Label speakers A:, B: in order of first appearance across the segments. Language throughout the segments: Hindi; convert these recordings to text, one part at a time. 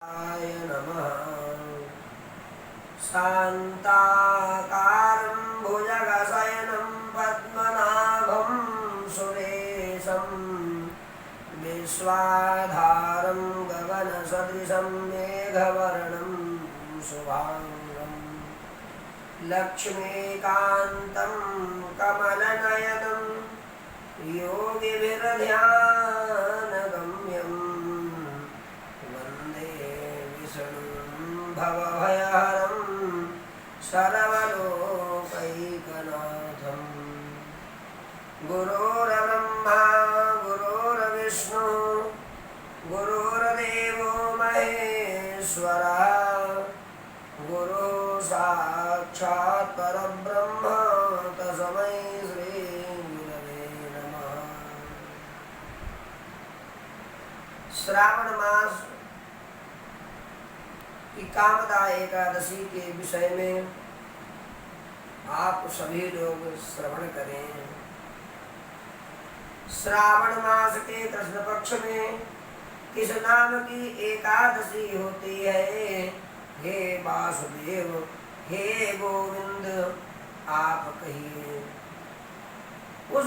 A: नमः। शान्ताकारं भुजगशयनं पद्मनाभं सुरेशं विश्वाधारं गगनसदृशं मेघवर्णं शुभांगं लक्ष्मीकान्तं कमलनयनं योगिभिर्ध्यानगम्यं भवभयहरं सर्वलोकैकनाथं। गुरुर्ब्रह्मा गुरुर्विष्णु गुरुर्देवो महेश्वरः गुरुः साक्षात् परब्रह्म तस्मै श्री गुरवे नमः। श्रावण मास की कामदा एकादशी के विषय में आप सभी लोग श्रवण करें। श्रावण मास के कृष्ण पक्ष में किस नाम की एकादशी होती है? हे वासुदेव, हे गोविंद, आप कहिए। उस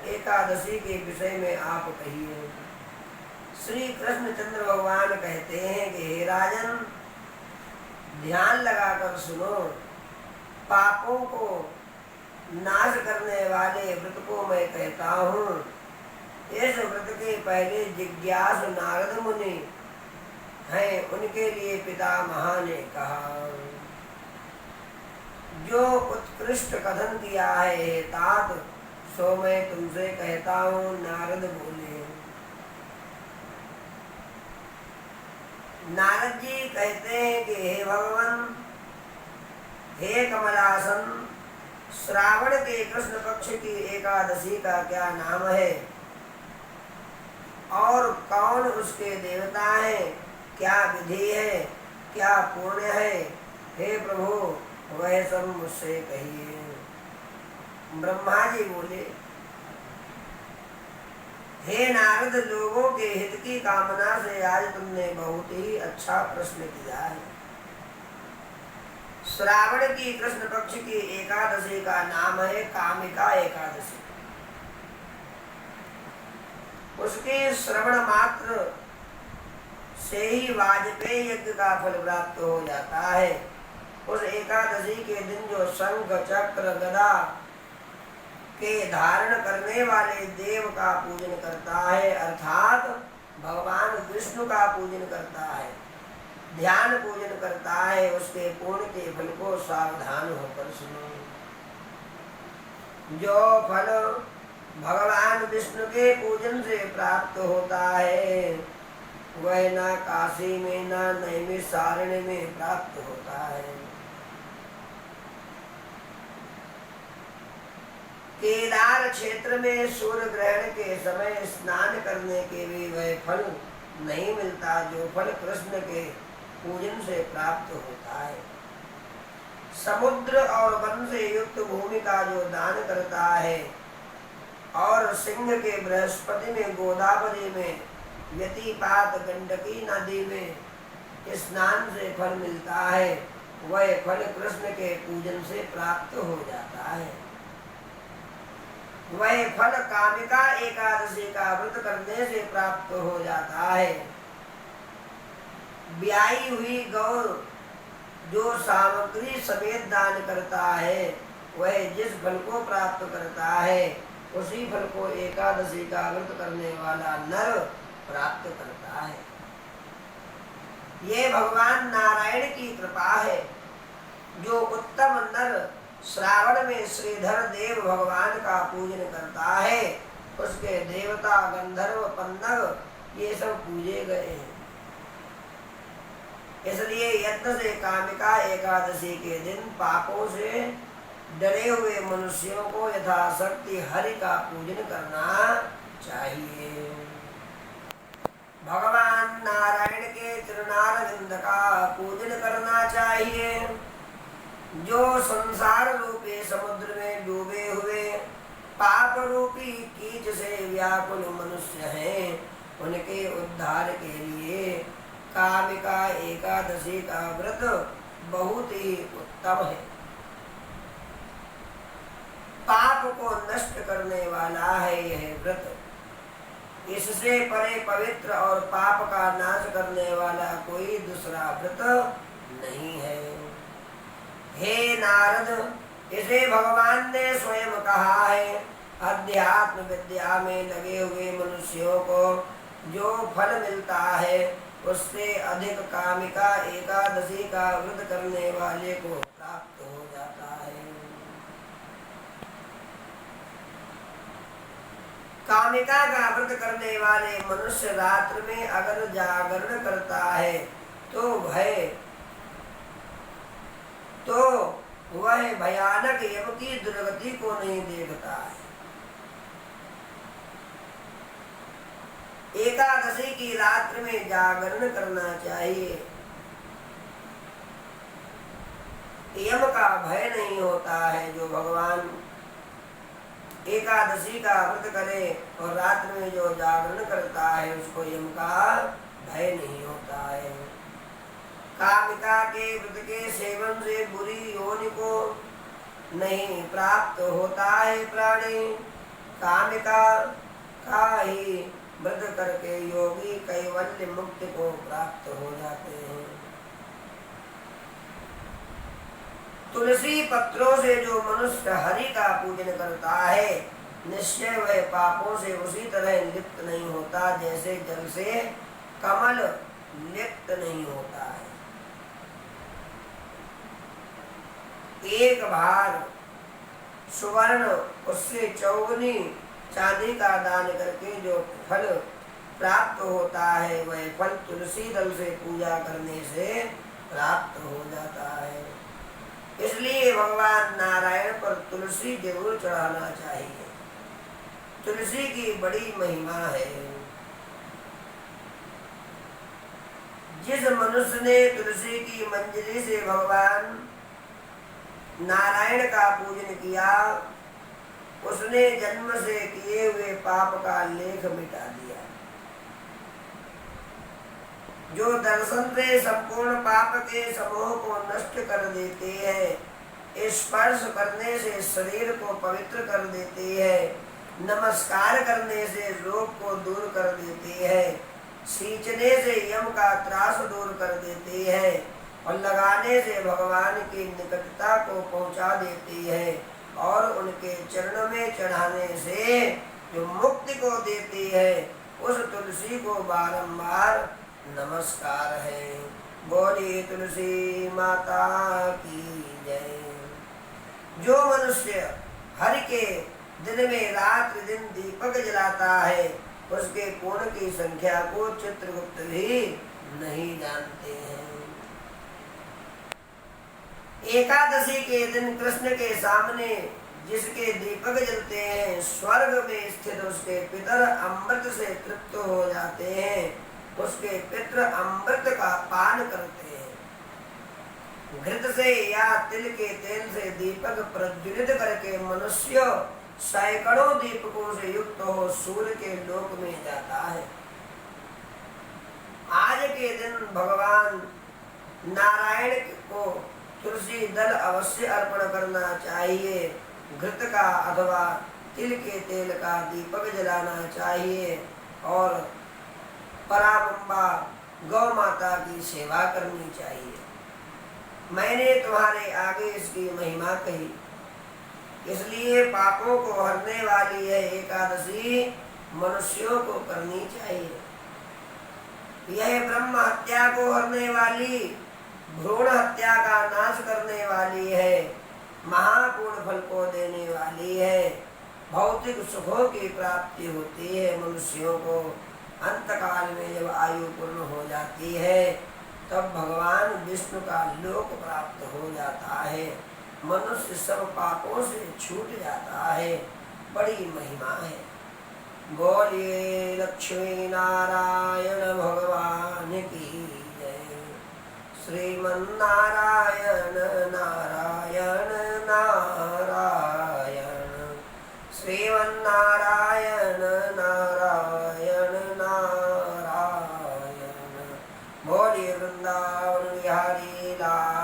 A: एकादशी के विषय में आप कहिए। श्री कृष्णचंद्र भगवान कहते हैं कि हे राजन, ध्यान लगाकर सुनो। पापों को नाश करने वाले व्रत को मैं कहता हूँ। इस व्रत के पहले जिज्ञासु नारद मुनि हैं, उनके लिए पितामह ने कहा। जो उत्कृष्ट कथन किया है तात, सो मैं तुमसे कहता हूँ। नारद बोले। नारद जी कहते हैं कि हे भगवान, हे कमलासन, श्रावण के कृष्ण पक्ष की एकादशी का क्या नाम है और कौन उसके देवता हैं? क्या विधि है? क्या पुण्य है? हे प्रभु, वह सब मुझसे कहिए। ब्रह्मा जी बोले, हे नारद, लोगों के हित की कामना से आज तुमने बहुत ही अच्छा प्रश्न किया है। श्रावण की कृष्ण पक्ष की एकादशी का नाम है कामिका एकादशी। उसके श्रवण मात्र से ही वाजपेयी यज्ञ का फल प्राप्त हो जाता है। उस एकादशी के दिन जो शंख चक्र गदा के धारण करने वाले देव का पूजन करता है, अर्थात भगवान विष्णु का पूजन करता है, ध्यान पूजन करता है, उसके पुण्य के फल को सावधान होकर सुनो। जो फल भगवान विष्णु के पूजन से प्राप्त होता है, वह ना काशी में ना नैमिषारण्य में प्राप्त होता है। केदार क्षेत्र में सूर्य ग्रहण के समय स्नान करने के भी वह फल नहीं मिलता जो फल कृष्ण के पूजन से प्राप्त होता है। समुद्र और वन से युक्त भूमि का जो दान करता है और सिंह के बृहस्पति में गोदावरी में व्यतिपात गंडकी नदी में स्नान से फल मिलता है, वह फल कृष्ण के पूजन से प्राप्त हो जाता है। वह फल कामिका एकादशी का व्रत करने से प्राप्त हो जाता है। ब्याई हुई गौ जो सामग्री समेत दान करता है, वह जिस फल को प्राप्त करता है, उसी फल को एकादशी का व्रत करने वाला नर प्राप्त करता है। ये भगवान नारायण की कृपा है। जो उत्तम नर श्रावण में श्रीधर देव भगवान का पूजन करता है, उसके देवता गंधर्व पन्नग ये सब पूजे गए हैं। इसलिए यत्न से कामिका एकादशी के दिन पापों से डरे हुए मनुष्यों को यथाशक्ति हरि का पूजन करना चाहिए। भगवान नारायण के चरणारविंद का पूजन करना चाहिए। जो संसार रूपी समुद्र में डूबे हुए पाप रूपी कीच से व्याकुल मनुष्य हैं, उनके उद्धार के लिए कामिका एकादशी का व्रत बहुत ही उत्तम है। पाप को नष्ट करने वाला है यह व्रत। इससे परे पवित्र और पाप का नाश करने वाला कोई दूसरा व्रत नहीं है। हे नारद, इसे भगवान ने स्वयं कहा है। अध्यात्म विद्या में लगे हुए मनुष्यों को जो फल मिलता है उससे अधिक कामिका एकादशी का व्रत करने वाले को प्राप्त हो जाता है। कामिका का व्रत करने वाले मनुष्य रात्र में अगर जागरण करता है तो वह भयानक यम की दुर्गति को नहीं देखता है। एकादशी की रात्र में जागरण करना चाहिए। यम का भय नहीं होता है। जो भगवान एकादशी का व्रत करे और रात्र में जो जागरण करता है उसको यम का भय नहीं होता है। कामिका के व्रत के सेवन से बुरी योनि को नहीं प्राप्त होता है प्राणी। कामिका का ही व्रत करके योगी कैवल्य मुक्ति को प्राप्त हो जाते हैं। तुलसी पत्रों से जो मनुष्य हरि का पूजन करता है निश्चय वह पापों से उसी तरह लिप्त नहीं होता जैसे जल से कमल लिप्त नहीं होता है। एक भार सुवर्ण उससे चौगुनी चांदी का दान करके जो फल प्राप्त होता है वह फल तुलसी दल से पूजा करने से प्राप्त हो जाता है। इसलिए भगवान नारायण पर तुलसी जरूर चढ़ाना चाहिए। तुलसी की बड़ी महिमा है। जिस मनुष्य ने तुलसी की मंजरी से भगवान नारायण का पूजन किया उसने जन्म से किए हुए पाप का लेख मिटा दिया। जो दर्शन से संपूर्ण पाप के समूह को नष्ट कर देते हैं, स्पर्श करने से शरीर को पवित्र कर देते हैं, नमस्कार करने से रोग को दूर कर देते हैं, सींचने से यम का त्रास दूर कर देते हैं और लगाने से भगवान की निकटता को पहुंचा देती है और उनके चरण में चढ़ाने से जो मुक्ति को देती है उस तुलसी को बारंबार नमस्कार है। बोलिए तुलसी माता की जय। जो मनुष्य हरि के दिन में रात दिन दीपक जलाता है उसके पुण्य की संख्या को चित्रगुप्त भी नहीं जानते हैं। एकादशी के दिन कृष्ण के सामने जिसके दीपक जलते हैं स्वर्ग में स्थित उसके पितर अमृत से तृप्त हो जाते हैं। उसके पितर अमृत का पान करते हैं। घृत से या तिल के तेल से दीपक प्रज्वलित करके मनुष्य सैकड़ों दीपकों से युक्त हो सूर्य के लोक में जाता है। आज के दिन भगवान नारायण को तुलसी दल अवश्य अर्पण करना चाहिए। घृत का अथवा तिल के तेल का दीपक जलाना चाहिए और पराबंबा गौ माता की सेवा करनी चाहिए। मैंने तुम्हारे आगे इसकी महिमा कही, इसलिए पापों को हरने वाली है एकादशी मनुष्यों को करनी चाहिए। यह ब्रह्म हत्या को हरने वाली, भ्रूण हत्या का नाश करने वाली है, महापूर्ण फल को देने वाली है। भौतिक सुखों की प्राप्ति होती है मनुष्यों को। अंतकाल में जब आयु पूर्ण हो जाती है तब भगवान विष्णु का लोक प्राप्त हो जाता है। मनुष्य सब पापों से छूट जाता है। बड़ी महिमा है। बोलिए लक्ष्मी नारायण भगवान की जय। श्रीमन्नारायण नारायण नारायण, श्रीमन्नारायण नारायण नारायण। बोलिए हरि लाल